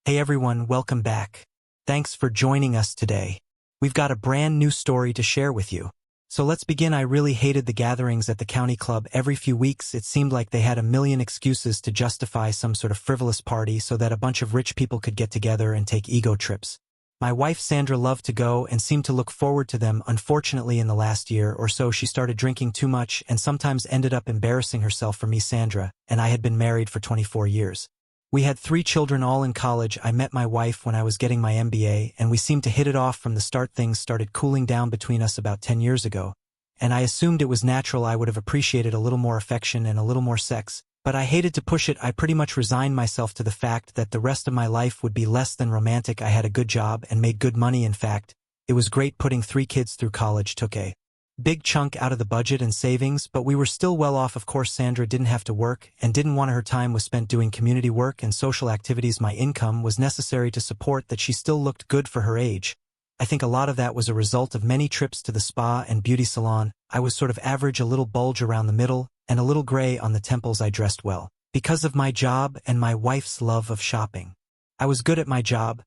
Hey everyone, welcome back. Thanks for joining us today. We've got a brand new story to share with you. So let's begin. I really hated the gatherings at the county club. Every few weeks it seemed like they had a million excuses to justify some sort of frivolous party so that a bunch of rich people could get together and take ego trips. My wife Sandra loved to go and seemed to look forward to them. Unfortunately, in the last year or so she started drinking too much and sometimes ended up embarrassing herself for me, Sandra, and I had been married for 24 years. We had 3 children, all in college. I met my wife when I was getting my MBA, and we seemed to hit it off from the start. Things started cooling down between us about 10 years ago, and I assumed it was natural. I would have appreciated a little more affection and a little more sex, but I hated to push it. I pretty much resigned myself to the fact that the rest of my life would be less than romantic. I had a good job and made good money. In fact, it was great. Putting 3 kids through college took a big chunk out of the budget and savings, but we were still well off. Of course, Sandra didn't have to work and didn't want her time was spent doing community work and social activities. My income was necessary to support that. She still looked good for her age. I think a lot of that was a result of many trips to the spa and beauty salon. I was sort of average, a little bulge around the middle and a little gray on the temples. I dressed well because of my job and my wife's love of shopping. I was good at my job,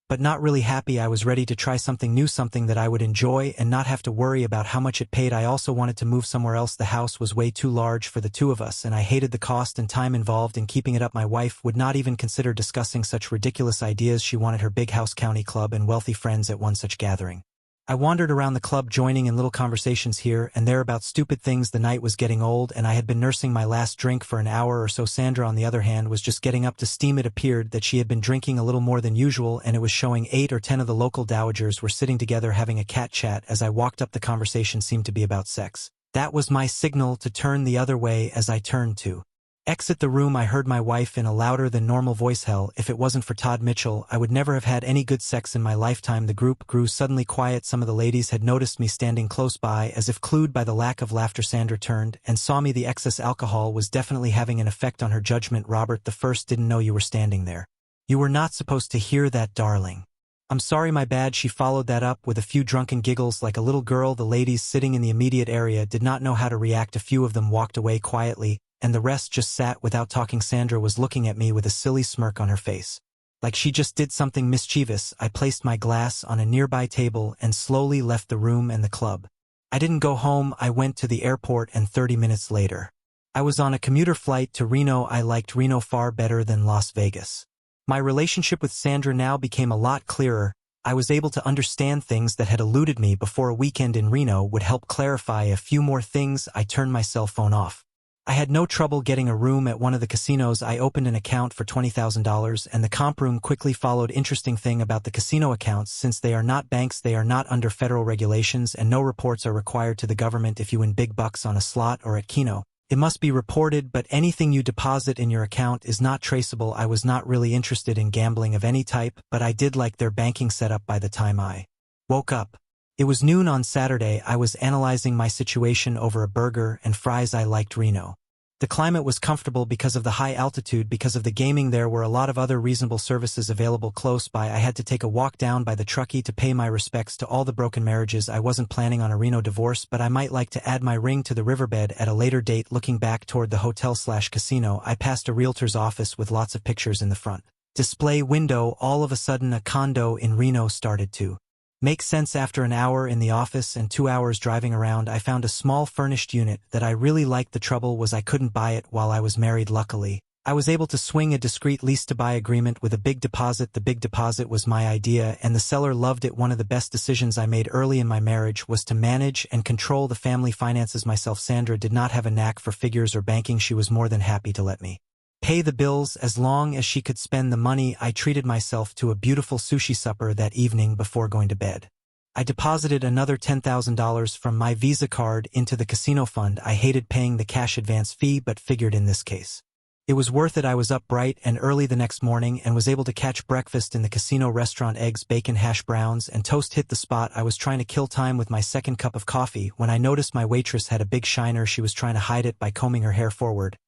but not really happy. I was ready to try something new, something that I would enjoy and not have to worry about how much it paid. I also wanted to move somewhere else. The house was way too large for the 2 of us, and I hated the cost and time involved in keeping it up. My wife would not even consider discussing such ridiculous ideas. She wanted her big house, county club, and wealthy friends at one such gathering. I wandered around the club, joining in little conversations here and there about stupid things. The night was getting old, and I had been nursing my last drink for an hour or so. Sandra, on the other hand, was just getting up to steam. It appeared that she had been drinking a little more than usual, and it was showing. 8 or 10 of the local dowagers were sitting together having a cat chat. As I walked up, the conversation seemed to be about sex. That was my signal to turn the other way. As I turned to exit the room, I heard my wife in a louder than normal voice, "Hell, if it wasn't for Todd Mitchell, I would never have had any good sex in my lifetime." The group grew suddenly quiet. Some of the ladies had noticed me standing close by. As if clued by the lack of laughter, Sandra turned and saw me. The excess alcohol was definitely having an effect on her judgment. "Robert the First didn't know you were standing there. You were not supposed to hear that, darling." "I'm sorry, my bad." She followed that up with a few drunken giggles like a little girl. The ladies sitting in the immediate area did not know how to react. A few of them walked away quietly, and the rest just sat without talking. Sandra was looking at me with a silly smirk on her face, like she just did something mischievous. I placed my glass on a nearby table and slowly left the room and the club. I didn't go home. I went to the airport, and 30 minutes later, I was on a commuter flight to Reno. I liked Reno far better than Las Vegas. My relationship with Sandra now became a lot clearer. I was able to understand things that had eluded me before. A weekend in Reno would help clarify a few more things. I turned my cell phone off. I had no trouble getting a room at one of the casinos. I opened an account for $20,000, and the comp room quickly followed. Interesting thing about the casino accounts: since they are not banks, they are not under federal regulations, and no reports are required to the government. If you win big bucks on a slot or at Keno, it must be reported, but anything you deposit in your account is not traceable. I was not really interested in gambling of any type, but I did like their banking setup. By the time I woke up, it was noon on Saturday. I was analyzing my situation over a burger and fries. I liked Reno. The climate was comfortable because of the high altitude. Because of the gaming, there were a lot of other reasonable services available close by. I had to take a walk down by the Truckee to pay my respects to all the broken marriages. I wasn't planning on a Reno divorce, but I might like to add my ring to the riverbed at a later date. Looking back toward the hotel/casino, I passed a realtor's office with lots of pictures in the front display window. All of a sudden, a condo in Reno started to make sense. After an hour in the office and 2 hours driving around, I found a small furnished unit that I really liked. The trouble was I couldn't buy it while I was married. Luckily, I was able to swing a discreet lease-to-buy agreement with a big deposit. The big deposit was my idea, and the seller loved it. One of the best decisions I made early in my marriage was to manage and control the family finances myself. Sandra did not have a knack for figures or banking. She was more than happy to let me pay the bills as long as she could spend the money. I treated myself to a beautiful sushi supper that evening before going to bed. I deposited another $10,000 from my Visa card into the casino fund. I hated paying the cash advance fee, but figured in this case it was worth it. I was up bright and early the next morning and was able to catch breakfast in the casino restaurant. Eggs, bacon, hash browns, and toast hit the spot. I was trying to kill time with my second cup of coffee when I noticed my waitress had a big shiner. She was trying to hide it by combing her hair forward,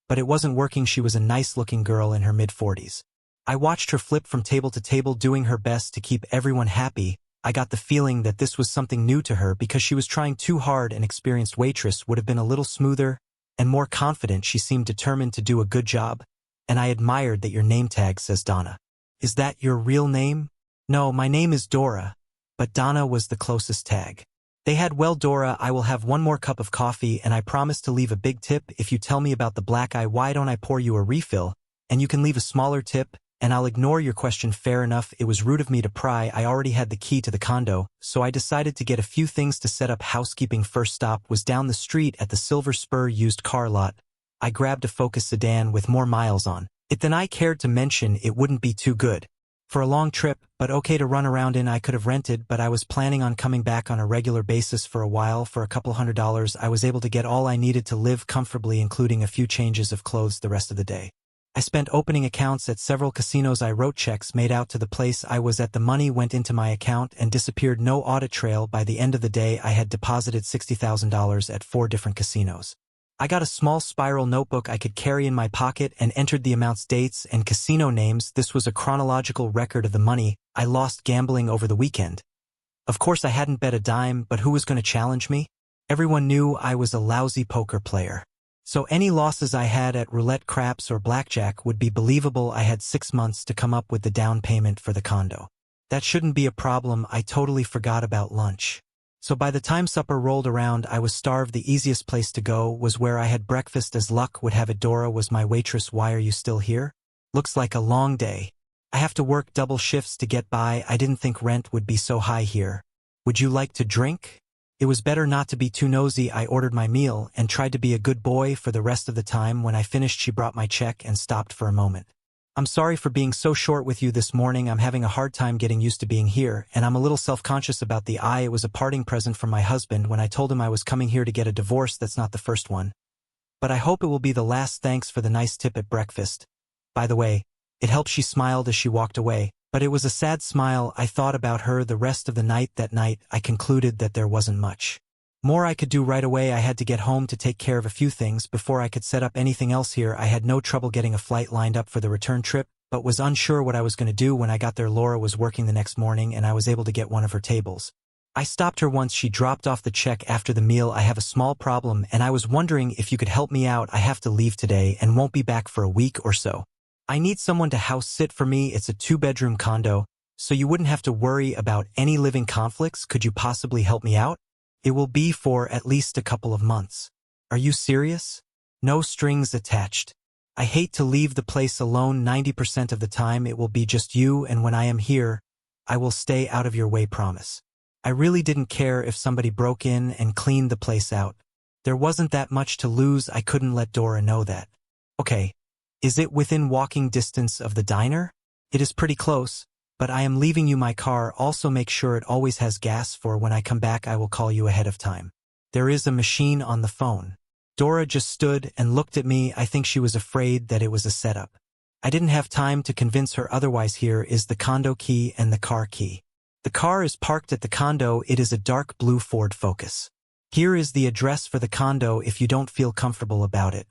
but it wasn't working. She was a nice-looking girl in her mid-40s. I watched her flip from table to table, doing her best to keep everyone happy. I got the feeling that this was something new to her because she was trying too hard. An experienced waitress would have been a little smoother and more confident. She seemed determined to do a good job, and I admired that your name tag says Donna. Is that your real name? No, my name is Dora, but Donna was the closest tag. They had, well, Dora, I will have one more cup of coffee and I promise to leave a big tip if you tell me about the black eye. Why don't I pour you a refill, and you can leave a smaller tip, and I'll ignore your question. Fair enough, it was rude of me to pry. I already had the key to the condo, so I decided to get a few things to set up housekeeping. First stop was down the street at the Silver Spur used car lot. I grabbed a Focus sedan with more miles on it than I cared to mention. It wouldn't be too good for a long trip, but okay to run around in. I could have rented, but I was planning on coming back on a regular basis for a while. For a couple $100, I was able to get all I needed to live comfortably, including a few changes of clothes the rest of the day. I spent opening accounts at several casinos. I wrote checks made out to the place I was at. The money went into my account and disappeared. No audit trail. By the end of the day, I had deposited $60,000 at 4 different casinos. I got a small spiral notebook I could carry in my pocket and entered the amounts, dates, and casino names. This was a chronological record of the money I lost gambling over the weekend. Of course, I hadn't bet a dime, but who was going to challenge me? Everyone knew I was a lousy poker player. So any losses I had at roulette, craps, or blackjack would be believable. I had 6 months to come up with the down payment for the condo. That shouldn't be a problem. I totally forgot about lunch. So by the time supper rolled around, I was starved. The easiest place to go was where I had breakfast. As luck would have it, Dora was my waitress. Why are you still here? Looks like a long day. I have to work double shifts to get by. I didn't think rent would be so high here. Would you like to drink? It was better not to be too nosy. I ordered my meal and tried to be a good boy for the rest of the time. When I finished, she brought my check and stopped for a moment. I'm sorry for being so short with you this morning. I'm having a hard time getting used to being here, and I'm a little self-conscious about the eye. It was a parting present from my husband when I told him I was coming here to get a divorce. That's not the first one. But I hope it will be the last. Thanks for the nice tip at breakfast. By the way, it helped. She smiled as she walked away, but it was a sad smile. I thought about her the rest of the night. That night, I concluded that there wasn't much more I could do right away. I had to get home to take care of a few things before I could set up anything else here. I had no trouble getting a flight lined up for the return trip, but was unsure what I was going to do. When I got there, Laura was working the next morning and I was able to get one of her tables. I stopped her once she dropped off the check after the meal. I have a small problem and I was wondering if you could help me out. I have to leave today and won't be back for a week or so. I need someone to house sit for me. It's a 2-bedroom condo, so you wouldn't have to worry about any living conflicts. Could you possibly help me out? It will be for at least a couple of months. Are you serious? No strings attached. I hate to leave the place alone. 90% of the time it will be just you, and when I am here, I will stay out of your way, promise. I really didn't care if somebody broke in and cleaned the place out. There wasn't that much to lose. I couldn't let Dora know that. Okay. Is it within walking distance of the diner? It is pretty close. But I am leaving you my car. Also make sure it always has gas, for when I come back I will call you ahead of time. There is a machine on the phone. Dora just stood and looked at me. I think she was afraid that it was a setup. I didn't have time to convince her otherwise. Here is the condo key and the car key. The car is parked at the condo. It is a dark blue Ford Focus. Here is the address for the condo. If you don't feel comfortable about it,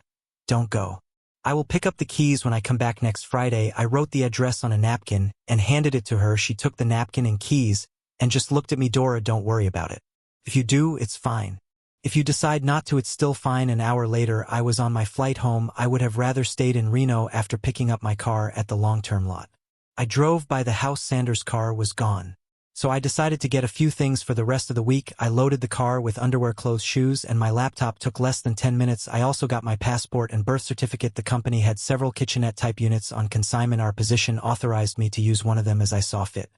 don't go. I will pick up the keys when I come back next Friday. I wrote the address on a napkin and handed it to her. She took the napkin and keys and just looked at me. Dora, don't worry about it. If you do, it's fine. If you decide not to, it's still fine. An hour later, I was on my flight home. I would have rather stayed in Reno after picking up my car at the long-term lot. I drove by the house. Sanders' car was gone. So I decided to get a few things for the rest of the week. I loaded the car with underwear, clothes, shoes, and my laptop. Took less than 10 minutes. I also got my passport and birth certificate. The company had several kitchenette-type units on consignment. Our position authorized me to use one of them as I saw fit.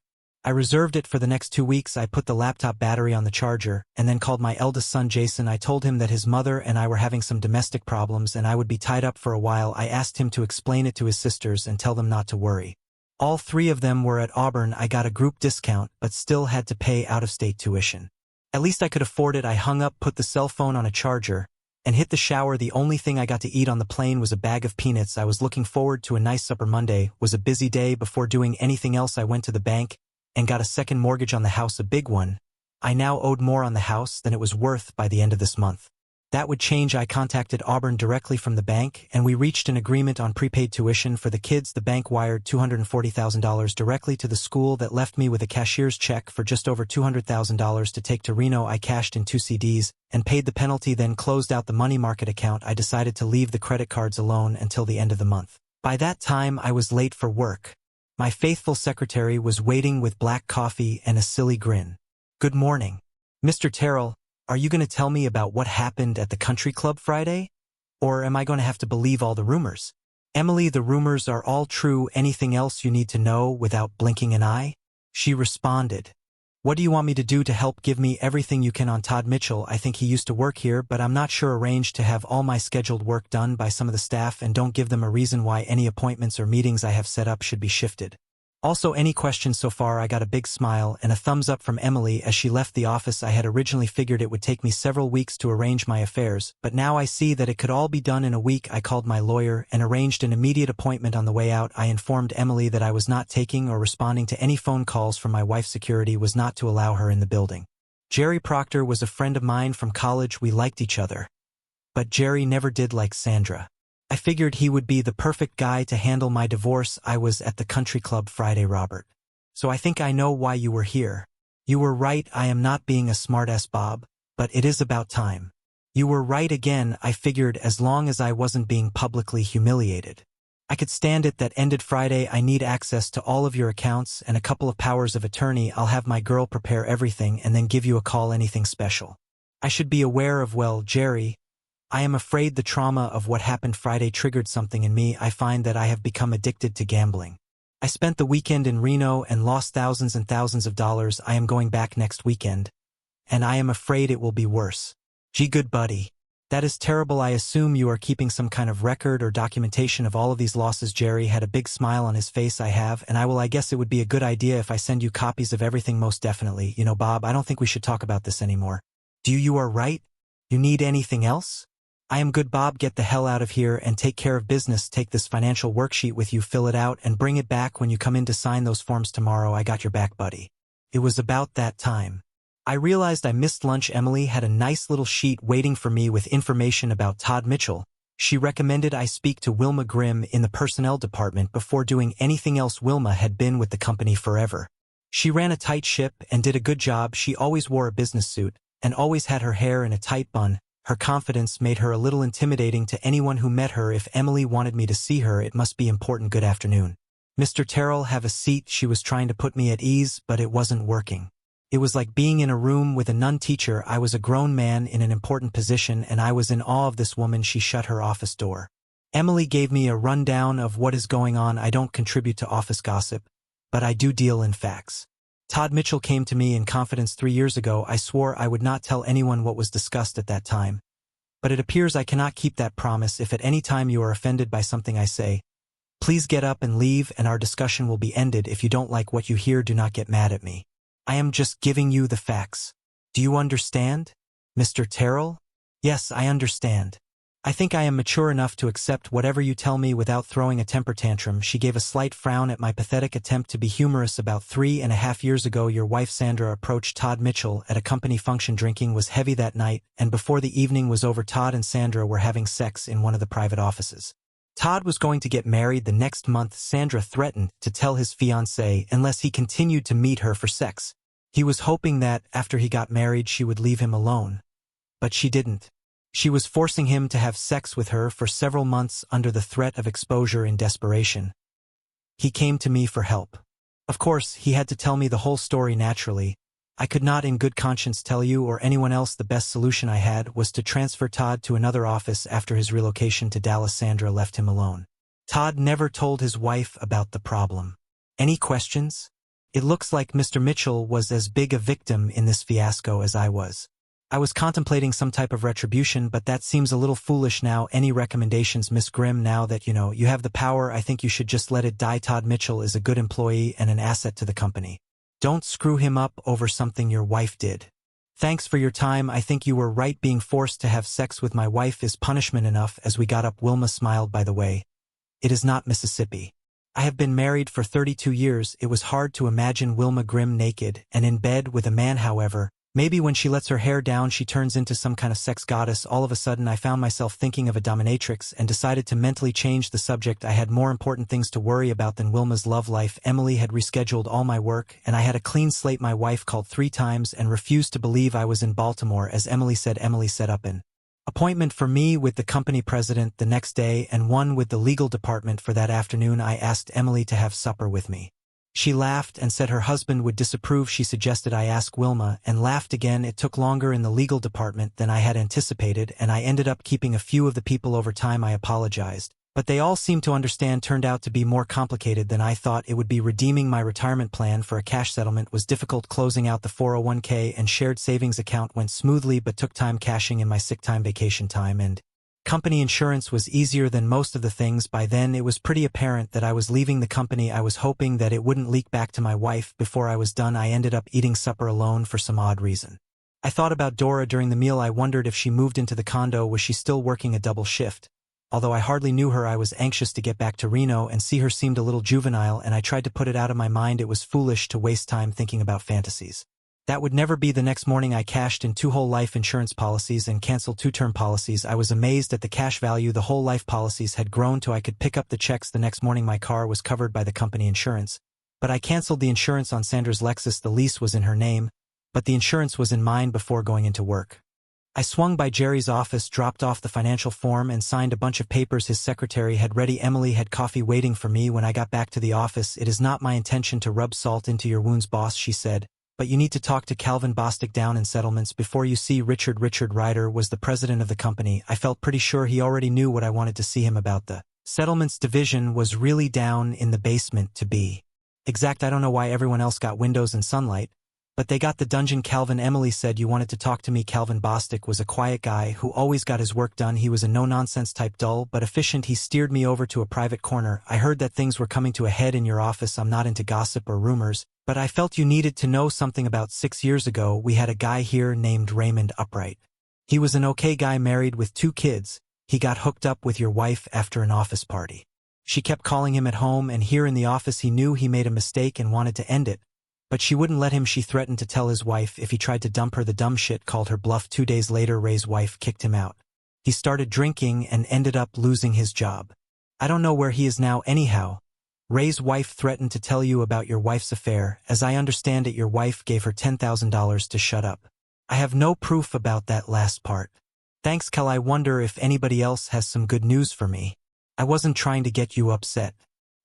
I reserved it for the next 2 weeks. I put the laptop battery on the charger and then called my eldest son, Jason. I told him that his mother and I were having some domestic problems and I would be tied up for a while. I asked him to explain it to his sisters and tell them not to worry. All 3 of them were at Auburn. I got a group discount, but still had to pay out-of-state tuition. At least I could afford it. I hung up, put the cell phone on a charger, and hit the shower. The only thing I got to eat on the plane was a bag of peanuts. I was looking forward to a nice supper. Monday was a busy day. Before doing anything else, I went to the bank and got a second mortgage on the house, a big one. I now owed more on the house than it was worth by the end of this month. That would change. I contacted Auburn directly from the bank, and we reached an agreement on prepaid tuition for the kids. The bank wired $240,000 directly to the school. That left me with a cashier's check for just over $200,000 to take to Reno. I cashed in 2 CDs and paid the penalty, then closed out the money market account. I decided to leave the credit cards alone until the end of the month. By that time, I was late for work. My faithful secretary was waiting with black coffee and a silly grin. "Good morning. Mr. Terrell, are you going to tell me about what happened at the country club Friday? Or am I going to have to believe all the rumors?" "Emily, the rumors are all true. Anything else you need to know without blinking an eye?" She responded. "What do you want me to do to help? Give me everything you can on Todd Mitchell. I think he used to work here, but I'm not sure. Arrange to have all my scheduled work done by some of the staff, and don't give them a reason why any appointments or meetings I have set up should be shifted. Also, any questions so far?" I got a big smile and a thumbs up from Emily as she left the office. I had originally figured it would take me several weeks to arrange my affairs, but now I see that it could all be done in a week. I called my lawyer and arranged an immediate appointment. On the way out, I informed Emily that I was not taking or responding to any phone calls from my wife. Security was not to allow her in the building. Jerry Proctor was a friend of mine from college. We liked each other. But Jerry never did like Sandra. I figured he would be the perfect guy to handle my divorce. I was at the country club Friday, Robert. So I think I know why you were here. You were right. I am not being a smartass, Bob, but it is about time. You were right again. I figured as long as I wasn't being publicly humiliated, I could stand it. That ended Friday. I need access to all of your accounts and a couple of powers of attorney. I'll have my girl prepare everything and then give you a call. Anything special I should be aware of? Well, Jerry, I am afraid the trauma of what happened Friday triggered something in me. I find that I have become addicted to gambling. I spent the weekend in Reno and lost thousands and thousands of dollars. I am going back next weekend, and I am afraid it will be worse. Gee, good buddy. That is terrible. I assume you are keeping some kind of record or documentation of all of these losses. Jerry had a big smile on his face. I have, and I will. I guess it would be a good idea if I send you copies of everything. Most definitely. You know, Bob, I don't think we should talk about this anymore. Do you? You are right. You need anything else? I am good, Bob. Get the hell out of here and take care of business. Take this financial worksheet with you, fill it out, and bring it back when you come in to sign those forms tomorrow. I got your back, buddy. It was about that time I realized I missed lunch. Emily had a nice little sheet waiting for me with information about Todd Mitchell. She recommended I speak to Wilma Grimm in the personnel department before doing anything else. Wilma had been with the company forever. She ran a tight ship and did a good job. She always wore a business suit and always had her hair in a tight bun. Her confidence made her a little intimidating to anyone who met her. If Emily wanted me to see her, it must be important. Good afternoon, Mr. Terrell. Have a seat. She was trying to put me at ease, but it wasn't working. It was like being in a room with a nun teacher. I was a grown man in an important position, and I was in awe of this woman. She shut her office door. Emily gave me a rundown of what is going on. I don't contribute to office gossip, but I do deal in facts. Todd Mitchell came to me in confidence 3 years ago. I swore I would not tell anyone what was discussed at that time. But it appears I cannot keep that promise. If at any time you are offended by something I say, please get up and leave, and our discussion will be ended. If you don't like what you hear, do not get mad at me. I am just giving you the facts. Do you understand, Mr. Terrell? Yes, I understand. I think I am mature enough to accept whatever you tell me without throwing a temper tantrum. She gave a slight frown at my pathetic attempt to be humorous. About 3.5 years ago, your wife Sandra approached Todd Mitchell at a company function. Drinking was heavy that night, and before the evening was over, Todd and Sandra were having sex in one of the private offices. Todd was going to get married the next month. Sandra threatened to tell his fiancée unless he continued to meet her for sex. He was hoping that, after he got married, she would leave him alone. But she didn't. She was forcing him to have sex with her for several months under the threat of exposure. In desperation, he came to me for help. Of course, he had to tell me the whole story. Naturally, I could not in good conscience tell you or anyone else. The best solution I had was to transfer Todd to another office. After his relocation to Dallas, Sandra left him alone. Todd never told his wife about the problem. Any questions? It looks like Mr. Mitchell was as big a victim in this fiasco as I was. I was contemplating some type of retribution, but that seems a little foolish now. Any recommendations, Miss Grimm? Now that you have the power, I think you should just let it die. Todd Mitchell is a good employee and an asset to the company. Don't screw him up over something your wife did. Thanks for your time. I think you were right. Being forced to have sex with my wife is punishment enough. As we got up, Wilma smiled. By the way, it is not Mississippi. I have been married for 32 years. It was hard to imagine Wilma Grimm naked and in bed with a man. However, maybe when she lets her hair down, she turns into some kind of sex goddess. All of a sudden, I found myself thinking of a dominatrix and decided to mentally change the subject. I had more important things to worry about than Wilma's love life. Emily had rescheduled all my work, and I had a clean slate. My wife called 3 times and refused to believe I was in Baltimore. As Emily said, Emily set up an appointment for me with the company president the next day and one with the legal department for that afternoon. I asked Emily to have supper with me. She laughed and said her husband would disapprove. She suggested I ask Wilma and laughed again. It took longer in the legal department than I had anticipated, and I ended up keeping a few of the people over time. I apologized, but they all seemed to understand. Turned out to be more complicated than I thought it would be. Redeeming my retirement plan for a cash settlement was difficult. Closing out the 401k and shared savings account went smoothly but took time. Cashing in my sick time, vacation time, and company insurance was easier than most of the things. By then it was pretty apparent that I was leaving the company. I was hoping that it wouldn't leak back to my wife before I was done. I ended up eating supper alone for some odd reason. I thought about Dora during the meal. I wondered if she moved into the condo. Was she still working a double shift? Although I hardly knew her, I was anxious to get back to Reno and see her. Seemed a little juvenile, and I tried to put it out of my mind. It was foolish to waste time thinking about fantasies that would never be. The next morning I cashed in 2 whole life insurance policies and canceled 2 term policies. I was amazed at the cash value the whole life policies had grown to. I could pick up the checks the next morning. My car was covered by the company insurance, but I canceled the insurance on Sandra's Lexus. The lease was in her name, but the insurance was in mine. Before going into work, I swung by Jerry's office, dropped off the financial form, and signed a bunch of papers his secretary had ready. Emily had coffee waiting for me when I got back to the office. It is not my intention to rub salt into your wounds, boss, she said, but you need to talk to Calvin Bostic down in settlements before you see Richard. Richard Ryder was the president of the company. I felt pretty sure he already knew what I wanted to see him about. The settlements division was really down in the basement, to be exact. I don't know why everyone else got windows and sunlight, but they got the dungeon. Calvin, Emily said you wanted to talk to me. Calvin Bostic was a quiet guy who always got his work done. He was a no-nonsense type, dull but efficient. He steered me over to a private corner. I heard that things were coming to a head in your office. I'm not into gossip or rumors, but I felt you needed to know something. About 6 years ago, we had a guy here named Raymond Upright. He was an okay guy, married with 2 kids. He got hooked up with your wife after an office party. She kept calling him at home and here in the office. He knew he made a mistake and wanted to end it, but she wouldn't let him. She threatened to tell his wife if he tried to dump her. The dumb shit called her bluff. 2 days later, Ray's wife kicked him out. He started drinking and ended up losing his job. I don't know where he is now. Anyhow, Ray's wife threatened to tell you about your wife's affair. As I understand it, your wife gave her $10,000 to shut up. I have no proof about that last part. Thanks, Cal. I wonder if anybody else has some good news for me. I wasn't trying to get you upset,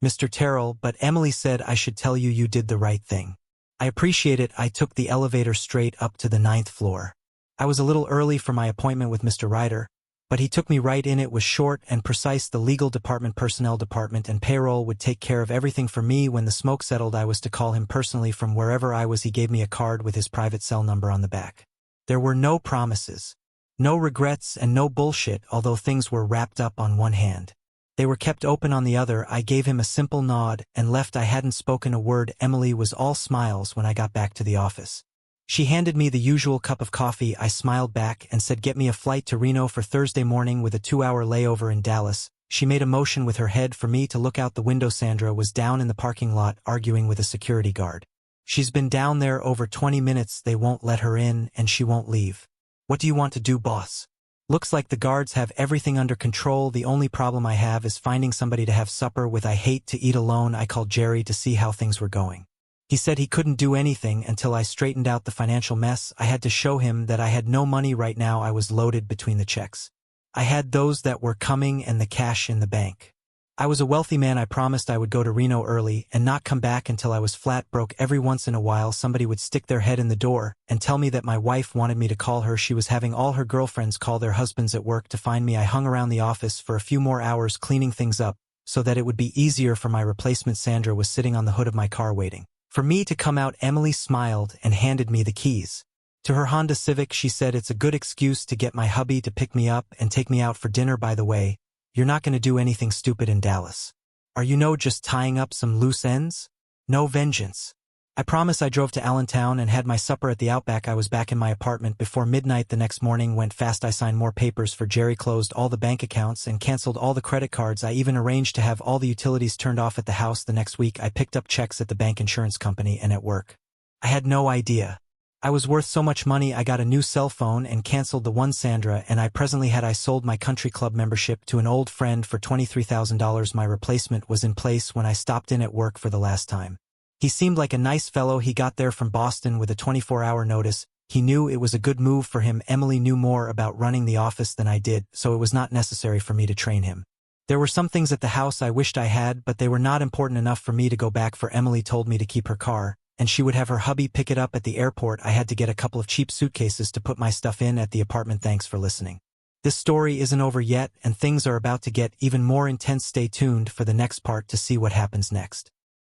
Mr. Terrell, but Emily said I should tell you you did the right thing. I appreciate it. I took the elevator straight up to the 9th floor. I was a little early for my appointment with Mr. Ryder, but he took me right in. It was short and precise. The legal department, personnel department, and payroll would take care of everything for me. When the smoke settled, I was to call him personally from wherever I was. He gave me a card with his private cell number on the back. There were no promises, no regrets, and no bullshit, although things were wrapped up on one hand. They were kept open on the other. I gave him a simple nod and left. I hadn't spoken a word. Emily was all smiles when I got back to the office. She handed me the usual cup of coffee. I smiled back and said get me a flight to Reno for Thursday morning with a 2-hour layover in Dallas. She made a motion with her head for me to look out the window. Sandra was down in the parking lot arguing with a security guard. She's been down there over 20 minutes. They won't let her in and she won't leave. What do you want to do, boss? Looks like the guards have everything under control. The only problem I have is finding somebody to have supper with. I hate to eat alone. I called Jerry to see how things were going. He said he couldn't do anything until I straightened out the financial mess. I had to show him that I had no money right now. I was loaded between the checks I had, those that were coming, and the cash in the bank. I was a wealthy man. I promised I would go to Reno early and not come back until I was flat broke. Every once in a while somebody would stick their head in the door and tell me that my wife wanted me to call her. She was having all her girlfriends call their husbands at work to find me. I hung around the office for a few more hours cleaning things up so that it would be easier for my replacement. Sandra was sitting on the hood of my car waiting for me to come out. Emily smiled and handed me the keys to her Honda Civic. She said it's a good excuse to get my hubby to pick me up and take me out for dinner. By the way, you're not going to do anything stupid in Dallas, are you? No, just tying up some loose ends? No vengeance. I promise. I drove to Allentown and had my supper at the Outback. I was back in my apartment before midnight. The next morning went fast. I signed more papers for Jerry, closed all the bank accounts, and canceled all the credit cards. I even arranged to have all the utilities turned off at the house. The next week I picked up checks at the bank, insurance company, and at work. I had no idea I was worth so much money. I got a new cell phone and canceled the one Sandra and I presently had. I sold my country club membership to an old friend for $23,000. My replacement was in place when I stopped in at work for the last time. He seemed like a nice fellow. He got there from Boston with a 24-hour notice. He knew it was a good move for him. Emily knew more about running the office than I did, so it was not necessary for me to train him. There were some things at the house I wished I had, but they were not important enough for me to go back for. Emily told me to keep her car, and she would have her hubby pick it up at the airport. I had to get a couple of cheap suitcases to put my stuff in at the apartment. Thanks for listening. This story isn't over yet, and things are about to get even more intense. Stay tuned for the next part to see what happens next.